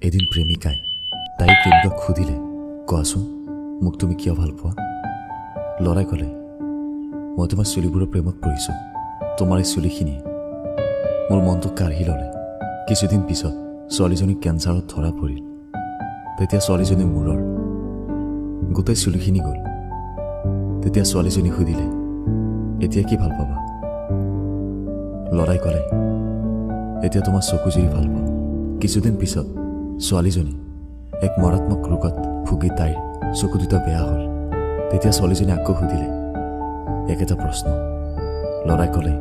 এদিন প্ৰেমিকাই তাইৰ প্ৰেমিকক সুধিলে, কোৱাচোন মোক তুমি কিয় ভাল পোৱা? ল'ৰাই ক'লে, মই তোমাৰ চুলিবোৰৰ প্ৰেমত পৰিছোঁ। তোমাৰ এই চুলিখিনিয়ে মোৰ মনটো কাঢ়ি ল'লে। কিছুদিন পিছত ছোৱালীজনী কেঞ্চাৰত ধৰা পৰিল। তেতিয়া ছোৱালীজনীৰ মূৰৰ গোটেই চুলিখিনি গ'ল। তেতিয়া ছোৱালীজনী সুধিলে, এতিয়া কি ভাল পাবা? ল'ৰাই ক'লে, এতিয়া তোমাৰ চকুজুৰি ভাল পাওঁ। কিছুদিন পিছত ছোৱালীজনী এক মাৰাত্মক ৰোগত ভুগি তাইৰ চকু দুটা বেয়া হ'ল। তেতিয়া ছোৱালীজনী আকৌ সুধিলে একেটা প্ৰশ্ন। ল'ৰাই ক'লে,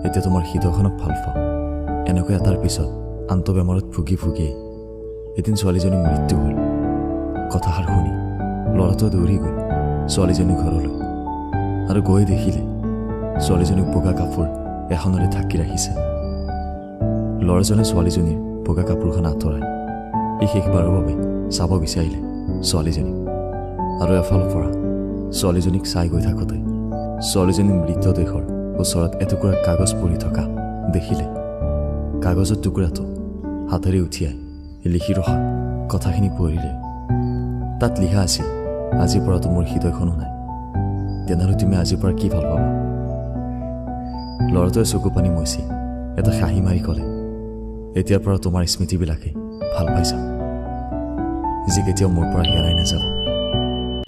এতিয়া তোমাৰ হৃদয়খনক ভাল পাওঁ। এনেকৈ এটাৰ পিছত আন্ত বেমাৰত ভুগি ভুগিয়ে এদিন ছোৱালীজনীৰ মৃত্যু হ'ল। কথাষাৰ শুনি ল'ৰাটোৱে দৌৰি গ'ল ছোৱালীজনীৰ ঘৰলৈ আৰু গৈ দেখিলে ছোৱালীজনীক বগা কাপোৰ এখনেৰে ঢাকি ৰাখিছে। ল'ৰাজনে ছোৱালীজনীৰ বগা কাপোৰখন আঁতৰাই ই শেষবাৰৰ বাবে চাব বিচাৰিলে ছোৱালীজনীক, আৰু এফালৰ পৰা ছোৱালীজনীক চাই গৈ থাকোঁতে ছোৱালীজনীৰ মৃতদেহৰ ওচৰত এটুকুৰা কাগজ পৰি থকা দেখিলে। কাগজৰ টুকুৰাটো হাতেৰে উঠিয়াই লিখি ৰখা কথাখিনি পঢ়িলে। তাত লিখা আছিল, আজিৰ পৰাতো মোৰ হৃদয়খনো নাই, তেনেহ'লে তুমি আজিৰ পৰা কি ভাল পাবা? ল'ৰাটোৱে চকু পানী মচি এটা হাঁহি মাৰি ক'লে, এতিয়াৰ পৰা তোমাৰ স্মৃতিবিলাকে ভাল পাইছা, যি কেতিয়াও মোৰ পৰা হেৰাই নাযাব।